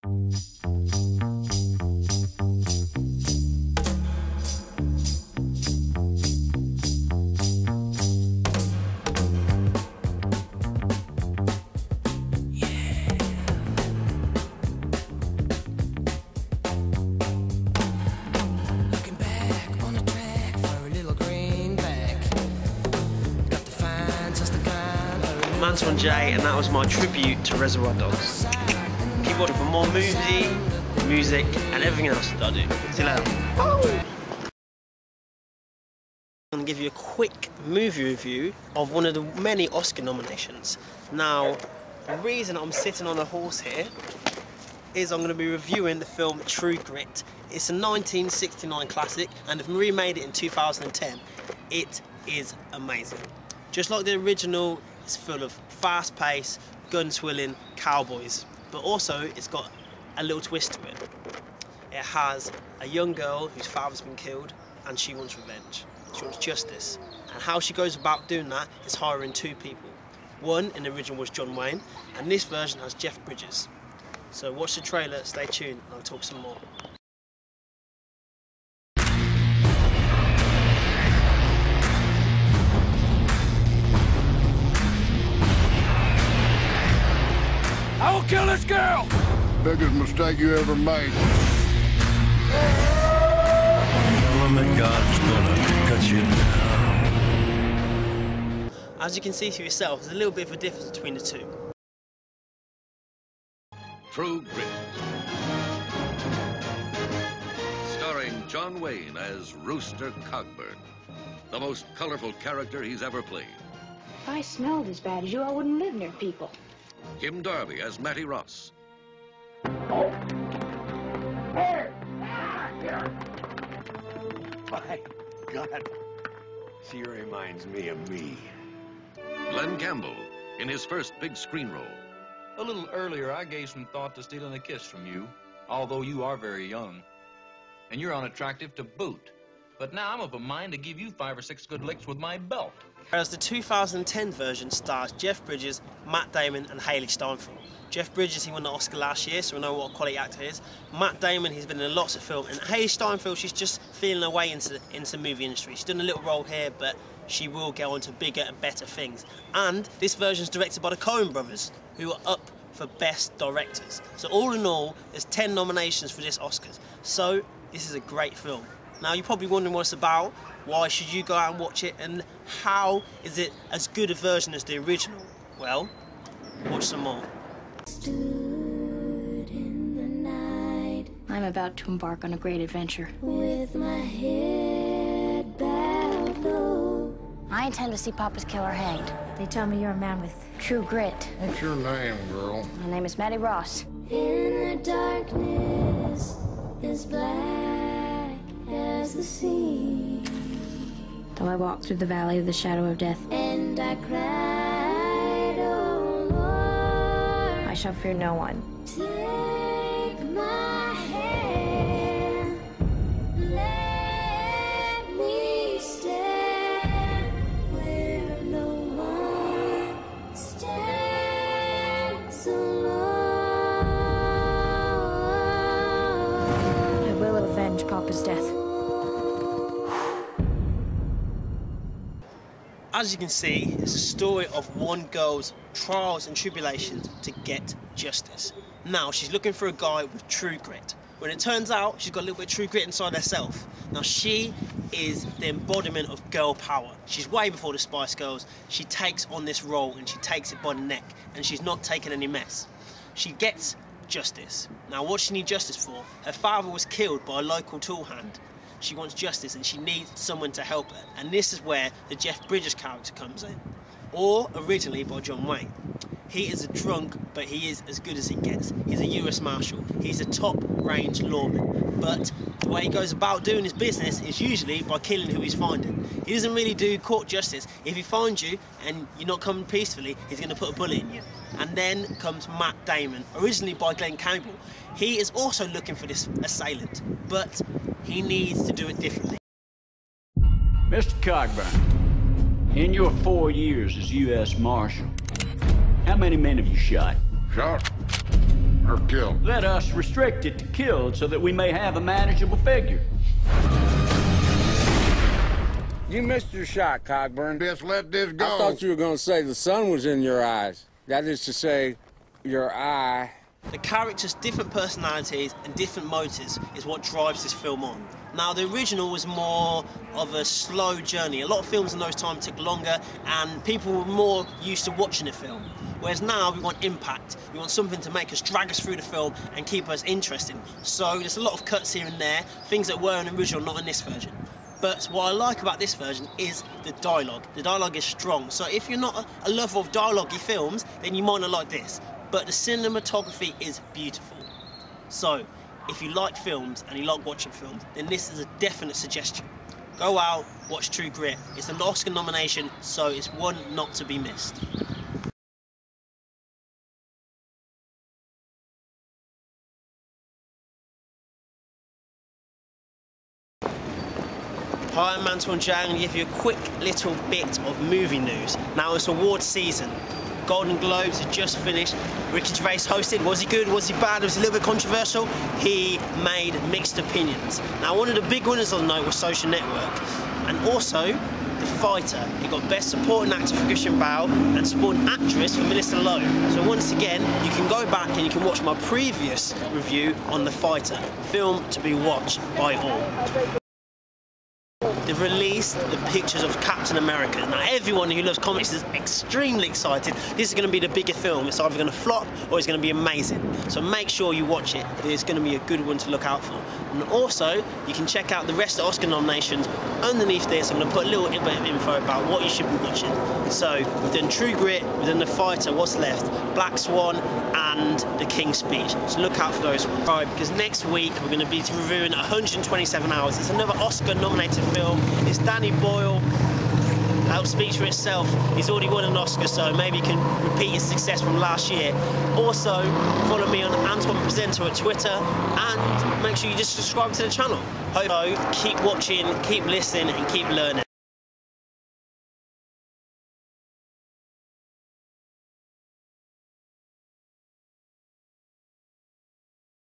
I'm Antoine J, and that was my tribute to Reservoir Dogs. Keep watching for more movie, music, and everything else that I do. See you later. Oh! I'm going to give you a quick movie review of one of the many Oscar nominations. Now, the reason I'm sitting on a horse here is I'm going to be reviewing the film True Grit. It's a 1969 classic, and they've remade it in 2010. It is amazing. Just like the original, it's full of fast pace, gun twirling cowboys, but also it's got a little twist to it. It has a young girl whose father's been killed, and she wants revenge. She wants justice. And how she goes about doing that is hiring two people. One in the original was John Wayne, and this version has Jeff Bridges. So watch the trailer, stay tuned, and I'll talk some more. I will kill this girl! Biggest mistake you ever made. Tell him that God's gonna cut you down. As you can see for yourself, there's a little bit of a difference between the two. True Grit. Starring John Wayne as Rooster Cogburn, the most colorful character he's ever played. If I smelled as bad as you, I wouldn't live near people. Kim Darby as Mattie Ross. My God, she reminds me of me. Glenn Campbell in his first big screen role. A little earlier, I gave some thought to stealing a kiss from you, although you are very young. And you're unattractive to boot. But now I'm of a mind to give you 5 or 6 good licks with my belt. Whereas the 2010 version stars Jeff Bridges, Matt Damon, and Haley Steinfeld. Jeff Bridges, he won the Oscar last year, so we know what a quality actor he is. Matt Damon, he's been in lots of films. And Haley Steinfeld, she's just feeling her way into the movie industry. She's done a little role here, but she will go on to bigger and better things. And this version is directed by the Coen brothers, who are up for Best Directors. So all in all, there's 10 nominations for this Oscars. So this is a great film. Now, you're probably wondering what it's about. Why should you go out and watch it? And how is it as good a version as the original? Well, watch some more. I'm about to embark on a great adventure. With my head bowed low. I intend to see Papa's killer hanged. They tell me you're a man with true grit. What's your name, girl? My name is Mattie Ross. In the darkness is black as the sea. Though I walk through the valley of the shadow of death, and I cried, oh Lord, I shall fear no one. Take my hand, let me stand where no one stands alone. I will avenge Papa's death. As you can see, it's a story of one girl's trials and tribulations to get justice. Now, she's looking for a guy with true grit. When it turns out, she's got a little bit of true grit inside herself. Now, she is the embodiment of girl power. She's way before the Spice Girls. She takes on this role and she takes it by the neck, and she's not taking any mess. She gets justice. Now, what she needs justice for? Her father was killed by a local tool hand. She wants justice and she needs someone to help her. And this is where the Jeff Bridges character comes in. Or originally by John Wayne. He is a drunk, but he is as good as he gets. He's a US Marshal. He's a top-range lawman. But the way he goes about doing his business is usually by killing who he's finding. He doesn't really do court justice. If he finds you and you're not coming peacefully, he's going to put a bullet in you. And then comes Matt Damon, originally by Glenn Campbell. He is also looking for this assailant, but he needs to do it differently. Mr. Cogburn, in your 4 years as U.S. Marshal, how many men have you shot? Shot? or killed? Let us restrict it to killed so that we may have a manageable figure. You missed your shot, Cogburn. Just let this go. I thought you were going to say the sun was in your eyes. That is to say, your eye. The characters' different personalities and different motives is what drives this film on. Now, the original was more of a slow journey. A lot of films in those times took longer, and people were more used to watching a film. Whereas now, we want impact. We want something to make us, drag us through the film and keep us interested. So there's a lot of cuts here and there, things that were in the original, not in this version. But what I like about this version is the dialogue. The dialogue is strong. So if you're not a lover of dialogue-y films, then you might not like this. But the cinematography is beautiful. So if you like films and you like watching films, then this is a definite suggestion. Go out, watch True Grit. It's an Oscar nomination, so it's one not to be missed. Hi, I'm Antoine J. I'm going to give you a quick little bit of movie news. Now, it's award season. Golden Globes have just finished. Ricky Gervais hosted. Was he good? Was he bad? Was he a little bit controversial? He made mixed opinions. Now, one of the big winners on the night was Social Network. And also, The Fighter. He got Best Supporting Actor for Christian Bale and Supporting Actress for Melissa Lowe. So once again, you can go back and you can watch my previous review on The Fighter. Film to be watched by all. They've released the pictures of Captain America. Now, everyone who loves comics is extremely excited. This is going to be the bigger film. It's either going to flop or it's going to be amazing. So make sure you watch it. It's going to be a good one to look out for. And also, you can check out the rest of the Oscar nominations underneath this. I'm going to put a little bit of info about what you should be watching. So, we've done True Grit, we've done The Fighter, what's left, Black Swan, and The King's Speech. So look out for those ones. Right, because next week we're going to be reviewing 127 Hours. It's another Oscar-nominated film. It's Danny Boyle. That speaks for itself. He's already won an Oscar, so maybe he can repeat his success from last year. Also, follow me on Antoine Presenter at Twitter, and make sure you just subscribe to the channel. Hope keep watching, keep listening, and keep learning.